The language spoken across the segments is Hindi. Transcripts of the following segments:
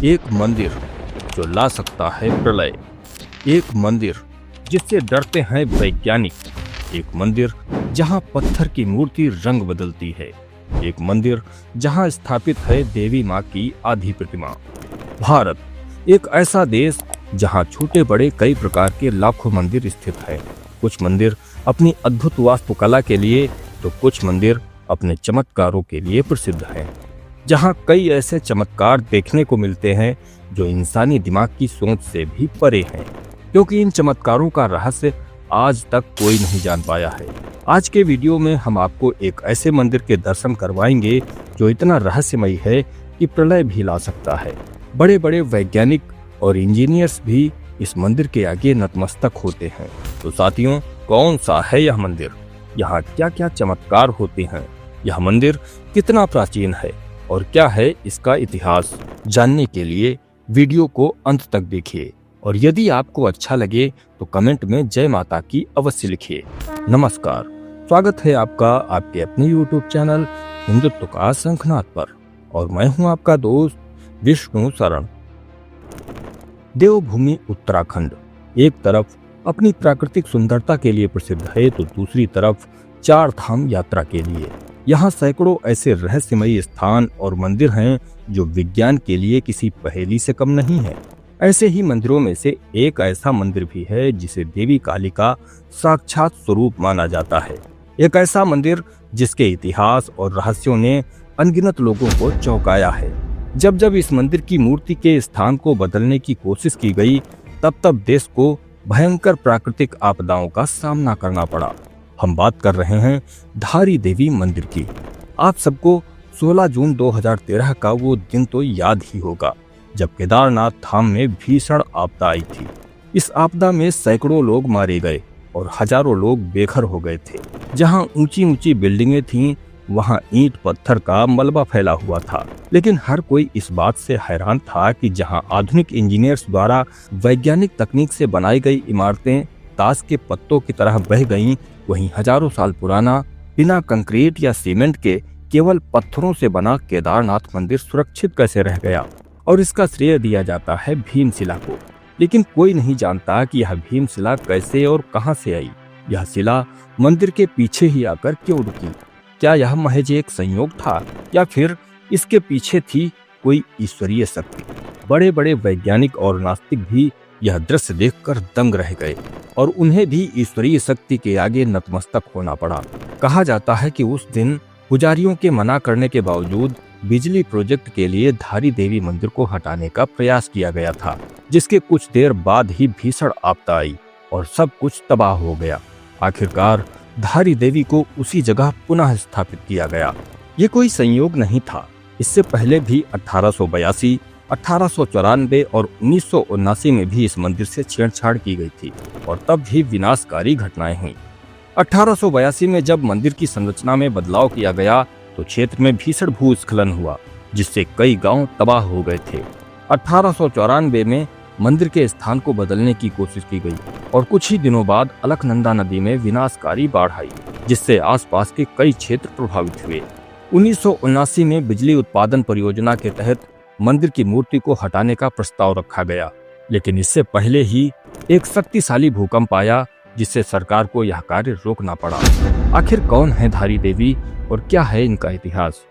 एक मंदिर जो ला सकता है प्रलय, एक मंदिर जिससे डरते हैं वैज्ञानिक, एक मंदिर जहां पत्थर की मूर्ति रंग बदलती है, एक मंदिर जहां स्थापित है देवी मां की आधी प्रतिमा। भारत एक ऐसा देश जहां छोटे बड़े कई प्रकार के लाखों मंदिर स्थित हैं। कुछ मंदिर अपनी अद्भुत वास्तुकला के लिए तो कुछ मंदिर अपने चमत्कारों के लिए प्रसिद्ध हैं। जहां कई ऐसे चमत्कार देखने को मिलते हैं जो इंसानी दिमाग की सोच से भी परे हैं, क्योंकि इन चमत्कारों का रहस्य आज तक कोई नहीं जान पाया है। आज के वीडियो में हम आपको एक ऐसे मंदिर के दर्शन करवाएंगे जो इतना रहस्यमयी है कि प्रलय भी ला सकता है। बड़े बड़े वैज्ञानिक और इंजीनियर्स भी इस मंदिर के आगे नतमस्तक होते हैं। तो साथियों, कौन सा है यह मंदिर? यहाँ क्या क्या चमत्कार होते हैं? यह मंदिर कितना प्राचीन है और क्या है इसका इतिहास? जानने के लिए वीडियो को अंत तक देखिए और यदि आपको अच्छा लगे तो कमेंट में जय माता की अवश्य लिखिए। नमस्कार, स्वागत है आपका आपके अपने यूट्यूब चैनल हिंदुत्व का शंखनाद पर और मैं हूं आपका दोस्त विष्णु शरण। देवभूमि उत्तराखंड एक तरफ अपनी प्राकृतिक सुंदरता के लिए प्रसिद्ध है तो दूसरी तरफ चार धाम यात्रा के लिए। यहाँ सैकड़ों ऐसे रहस्यमयी स्थान और मंदिर हैं जो विज्ञान के लिए किसी पहेली से कम नहीं है। ऐसे ही मंदिरों में से एक ऐसा मंदिर भी है जिसे देवी काली का साक्षात स्वरूप माना जाता है। एक ऐसा मंदिर जिसके इतिहास और रहस्यों ने अनगिनत लोगों को चौंकाया है। जब जब इस मंदिर की मूर्ति के स्थान को बदलने की कोशिश की गई, तब तब देश को भयंकर प्राकृतिक आपदाओं का सामना करना पड़ा। हम बात कर रहे हैं धारी देवी मंदिर की। आप सबको 16 जून 2013 का वो दिन तो याद ही होगा जब केदारनाथ धाम में भीषण आपदा आई थी। इस आपदा में सैकड़ों लोग मारे गए और हजारों लोग बेघर हो गए थे। जहां ऊंची ऊंची बिल्डिंगें थीं, वहां ईंट पत्थर का मलबा फैला हुआ था। लेकिन हर कोई इस बात से हैरान था कि जहां आधुनिक इंजीनियर्स द्वारा वैज्ञानिक तकनीक से बनाई गई इमारतें ताश के पत्तों की तरह बह गईं, वहीं हजारों साल पुराना बिना कंक्रीट या सीमेंट के केवल पत्थरों से बना केदारनाथ मंदिर सुरक्षित कैसे रह गया। और इसका श्रेय दिया जाता है भीमशिला को। लेकिन कोई नहीं जानता कि यह भीमशिला कैसे और कहां से आई। यह शिला मंदिर के पीछे ही आकर क्यों रुकी? क्या यह महज एक संयोग था या फिर इसके पीछे थी कोई ईश्वरीय शक्ति? बड़े बड़े वैज्ञानिक और नास्तिक भी यह दृश्य देखकर दंग रह गए और उन्हें भी ईश्वरीय शक्ति के आगे नतमस्तक होना पड़ा। कहा जाता है कि उस दिन पुजारियों के मना करने के बावजूद बिजली प्रोजेक्ट के लिए धारी देवी मंदिर को हटाने का प्रयास किया गया था, जिसके कुछ देर बाद ही भीषण आपदा आई और सब कुछ तबाह हो गया। आखिरकार धारी देवी को उसी जगह पुनः स्थापित किया गया। ये कोई संयोग नहीं था। इससे पहले भी 1882, 1894 और 1979 में भी इस मंदिर से छेड़छाड़ की गई थी और तब भी विनाशकारी घटनाएं हुई। 1882 में जब मंदिर की संरचना में बदलाव किया गया तो क्षेत्र में भीषण भूस्खलन हुआ, जिससे कई गांव तबाह हो गए थे। 1894 में मंदिर के स्थान को बदलने की कोशिश की गई और कुछ ही दिनों बाद अलकनंदा नदी में विनाशकारी बाढ़ आई, जिससे आसपास के कई क्षेत्र प्रभावित हुए। 1979 में बिजली उत्पादन परियोजना के तहत मंदिर की मूर्ति को हटाने का प्रस्ताव रखा गया, लेकिन इससे पहले ही एक शक्तिशाली भूकंप आया, जिससे सरकार को यह कार्य रोकना पड़ा। आखिर कौन है धारी देवी और क्या है इनका इतिहास?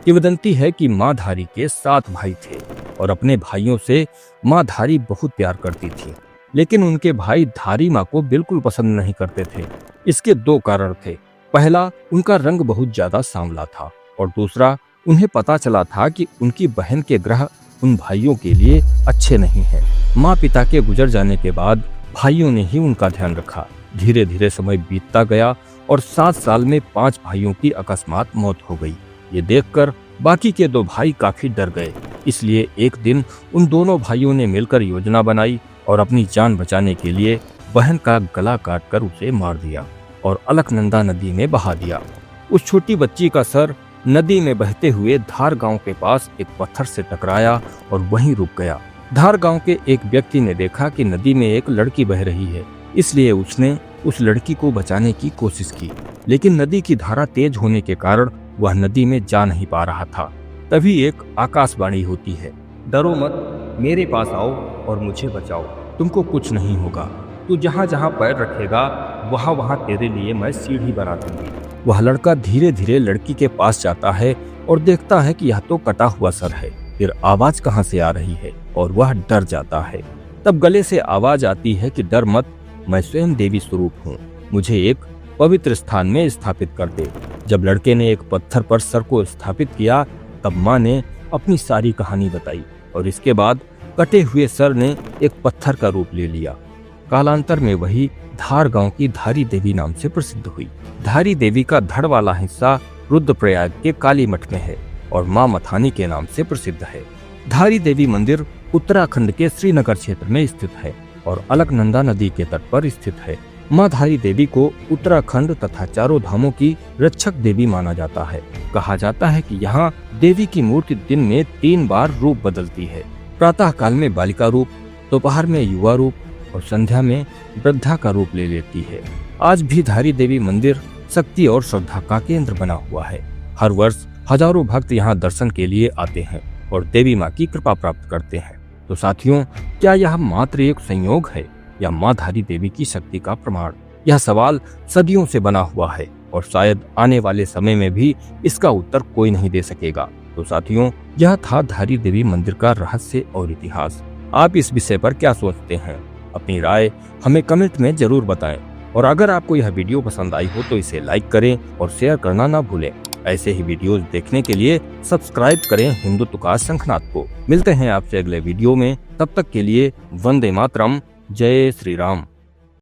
किंवदंती है कि मां धारी के 7 भाई थे और अपने भाइयों से मां धारी बहुत प्यार करती थी, लेकिन उनके भाई धारी मां को बिल्कुल पसंद नहीं करते थे। इसके 2 कारण थे। पहला, उनका रंग बहुत ज्यादा सांवला था और दूसरा, उन्हें पता चला था कि उनकी बहन के ग्रह उन भाइयों के लिए अच्छे नहीं हैं। माँ पिता के गुजर जाने के बाद भाइयों ने ही उनका ध्यान रखा। धीरे धीरे समय बीतता गया और 7 साल में 5 भाइयों की अकस्मात मौत हो गई। ये देखकर बाकी के 2 भाई काफी डर गए। इसलिए एक दिन उन दोनों भाइयों ने मिलकर योजना बनाई और अपनी जान बचाने के लिए बहन का गला काटकर उसे मार दिया और अलकनंदा नदी में बहा दिया। उस छोटी बच्ची का सर नदी में बहते हुए धार गांव के पास एक पत्थर से टकराया और वहीं रुक गया। धार गांव के एक व्यक्ति ने देखा कि नदी में एक लड़की बह रही है, इसलिए उसने उस लड़की को बचाने की कोशिश की, लेकिन नदी की धारा तेज होने के कारण वह नदी में जा नहीं पा रहा था। तभी एक आकाशवाणी होती है डरो मत, मेरे पास आओ और मुझे बचाओ, तुमको कुछ नहीं होगा। तू जहाँ जहाँ पैर रखेगा वहाँ वहाँ तेरे लिए मैं सीढ़ी बना दूंगी। वह लड़का धीरे धीरे लड़की के पास जाता है और देखता है कि यह तो कटा हुआ सर है। फिर आवाज कहाँ से आ रही है और वह डर जाता है। तब गले से आवाज आती है कि डर मत, मैं स्वयं देवी स्वरूप हूँ, मुझे एक पवित्र स्थान में स्थापित कर दे। जब लड़के ने एक पत्थर पर सर को स्थापित किया तब माँ ने अपनी सारी कहानी बताई और इसके बाद कटे हुए सर ने एक पत्थर का रूप ले लिया। कालांतर में वही धार गांव की धारी देवी नाम से प्रसिद्ध हुई। धारी देवी का धड़ वाला हिस्सा रुद्रप्रयाग के काली मठ में है और माँ मथानी के नाम से प्रसिद्ध है। धारी देवी मंदिर उत्तराखंड के श्रीनगर क्षेत्र में स्थित है और अलकनंदा नदी के तट पर स्थित है। माँ धारी देवी को उत्तराखंड तथा चारों धामों की रक्षक देवी माना जाता है। कहा जाता है कि यहाँ देवी की मूर्ति दिन में 3 बार रूप बदलती है। प्रातः काल में बालिका रूप, दोपहर में युवा रूप और संध्या में वृद्धा का रूप ले लेती है। आज भी धारी देवी मंदिर शक्ति और श्रद्धा का केंद्र बना हुआ है। हर वर्ष हजारों भक्त यहाँ दर्शन के लिए आते हैं और देवी माँ की कृपा प्राप्त करते हैं। तो साथियों, क्या यह मात्र एक संयोग है या माँ धारी देवी की शक्ति का प्रमाण? यह सवाल सदियों से बना हुआ है और शायद आने वाले समय में भी इसका उत्तर कोई नहीं दे सकेगा। तो साथियों, यह था धारी देवी मंदिर का रहस्य और इतिहास। आप इस विषय पर क्या सोचते हैं? अपनी राय हमें कमेंट में जरूर बताएं और अगर आपको यह वीडियो पसंद आई हो तो इसे लाइक करें और शेयर करना ना भूलें। ऐसे ही वीडियोस देखने के लिए सब्सक्राइब करें हिंदुत्व का शंखनाद को। मिलते हैं आपसे अगले वीडियो में, तब तक के लिए वंदे मातरम, जय श्री राम।